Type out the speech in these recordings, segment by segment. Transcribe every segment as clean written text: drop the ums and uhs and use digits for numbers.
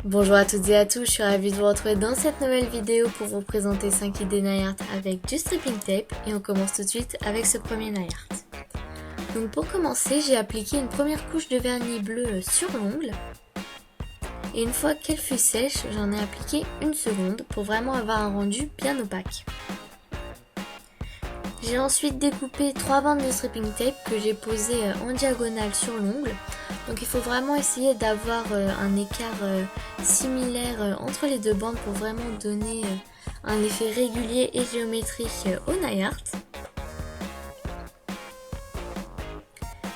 Bonjour à toutes et à tous, je suis ravie de vous retrouver dans cette nouvelle vidéo pour vous présenter 5 idées nail art avec du stripping tape et on commence tout de suite avec ce premier nail art. Donc pour commencer, j'ai appliqué une première couche de vernis bleu sur l'ongle et une fois qu'elle fut sèche, j'en ai appliqué une seconde pour vraiment avoir un rendu bien opaque. J'ai ensuite découpé 3 bandes de stripping tape que j'ai posées en diagonale sur l'ongle. Donc il faut vraiment essayer d'avoir un écart similaire entre les deux bandes pour vraiment donner un effet régulier et géométrique au nail art.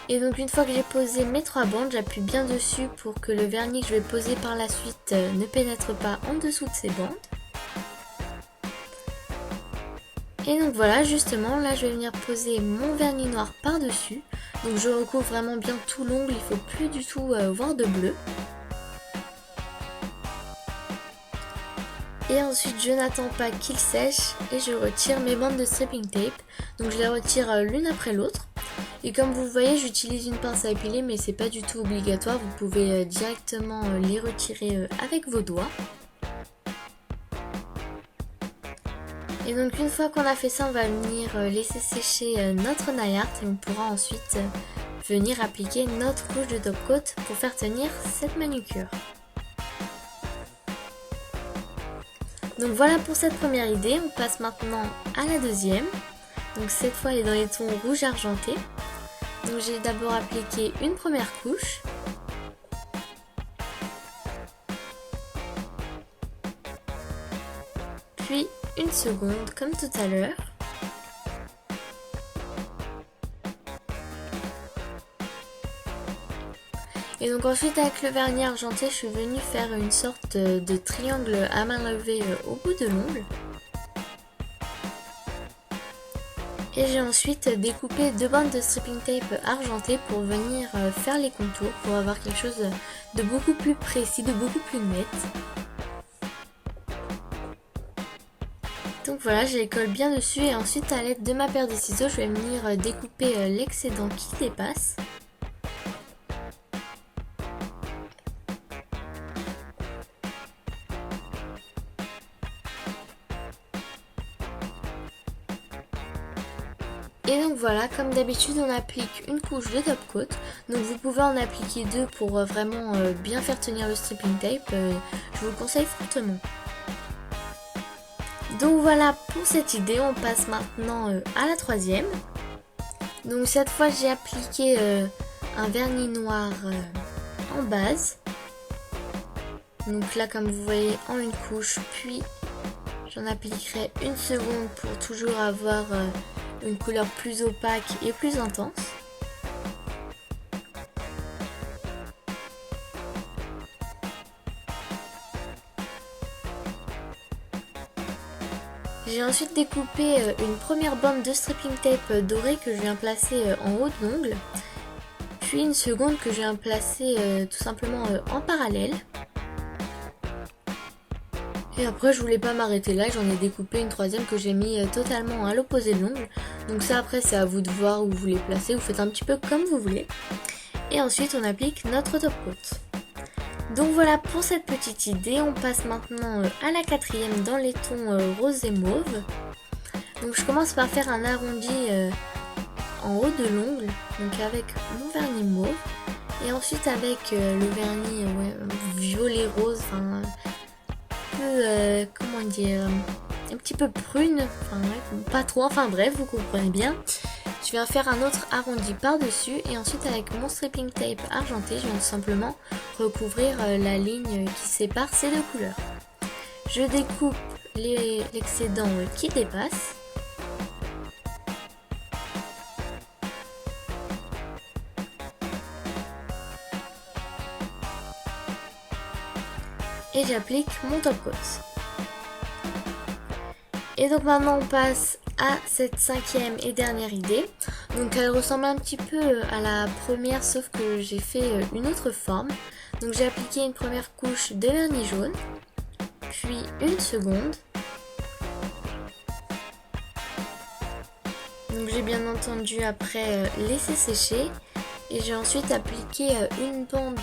Et donc une fois que j'ai posé mes 3 bandes, j'appuie bien dessus pour que le vernis que je vais poser par la suite ne pénètre pas en dessous de ces bandes. Et donc voilà, justement, là je vais venir poser mon vernis noir par-dessus. Donc je recouvre vraiment bien tout l'ongle, il ne faut plus du tout voir de bleu. Et ensuite je n'attends pas qu'il sèche et je retire mes bandes de stripping tape. Donc je les retire l'une après l'autre. Et comme vous voyez, j'utilise une pince à épiler mais c'est pas du tout obligatoire, vous pouvez directement les retirer avec vos doigts. Et donc une fois qu'on a fait ça, on va venir laisser sécher notre nail art et on pourra ensuite venir appliquer notre couche de top coat pour faire tenir cette manucure. Donc voilà pour cette première idée, on passe maintenant à la deuxième. Donc cette fois elle est dans les tons rouge argenté. Donc j'ai d'abord appliqué une première couche. Puis une seconde comme tout à l'heure. Et donc ensuite avec le vernis argenté, je suis venue faire une sorte de triangle à main levée au bout de l'ongle. Et j'ai ensuite découpé 2 bandes de stripping tape argenté pour venir faire les contours, pour avoir quelque chose de beaucoup plus précis, de beaucoup plus net. Donc voilà, je les colle bien dessus et ensuite à l'aide de ma paire de ciseaux, je vais venir découper l'excédent qui dépasse. Et donc voilà, comme d'habitude on applique une couche de top coat, donc vous pouvez en appliquer 2 pour vraiment bien faire tenir le stripping tape, je vous le conseille fortement. Donc voilà pour cette idée, on passe maintenant à la troisième. Donc cette fois j'ai appliqué un vernis noir en base. Donc là comme vous voyez en une couche, puis j'en appliquerai une seconde pour toujours avoir une couleur plus opaque et plus intense. J'ai ensuite découpé une première bande de stripping tape doré que je viens placer en haut de l'ongle, puis une seconde que je viens placer tout simplement en parallèle. Et après je voulais pas m'arrêter là, j'en ai découpé une troisième que j'ai mis totalement à l'opposé de l'ongle. Donc ça après c'est à vous de voir où vous les placez, vous faites un petit peu comme vous voulez. Et ensuite on applique notre top coat. Donc voilà pour cette petite idée, on passe maintenant à la quatrième dans les tons rose et mauve. Donc je commence par faire un arrondi en haut de l'ongle, donc avec mon vernis mauve. Et ensuite avec le vernis violet rose, enfin comment dire, un petit peu prune, enfin ouais, pas trop, enfin bref, vous comprenez bien. Je viens faire un autre arrondi par dessus et ensuite avec mon stripping tape argenté, je viens tout simplement recouvrir la ligne qui sépare ces deux couleurs. Je découpe l'excédent qui dépasse. Et j'applique mon top coat. Et donc maintenant on passe à cette cinquième et dernière idée. Donc elle ressemble un petit peu à la première sauf que j'ai fait une autre forme. Donc j'ai appliqué une première couche de vernis jaune, puis une seconde. Donc j'ai bien entendu après laissé sécher et j'ai ensuite appliqué une bande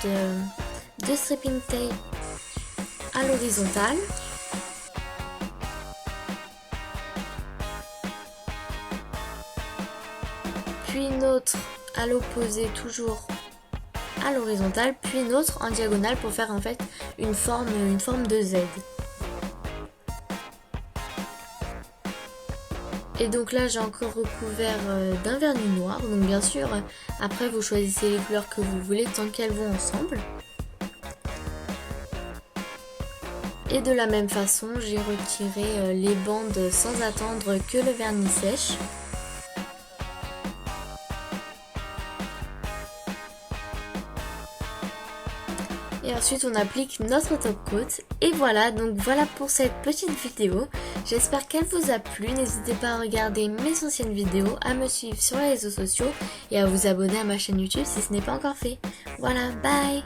de stripping tape à l'horizontale. Puis une autre à l'opposé, toujours à l'horizontale, puis une autre en diagonale pour faire en fait une forme de Z. Et donc là j'ai encore recouvert d'un vernis noir, donc bien sûr après vous choisissez les couleurs que vous voulez tant qu'elles vont ensemble. Et de la même façon j'ai retiré les bandes sans attendre que le vernis sèche. Et ensuite on applique notre top coat. Et voilà, donc voilà pour cette petite vidéo. J'espère qu'elle vous a plu. N'hésitez pas à regarder mes anciennes vidéos, à me suivre sur les réseaux sociaux et à vous abonner à ma chaîne YouTube si ce n'est pas encore fait. Voilà, bye!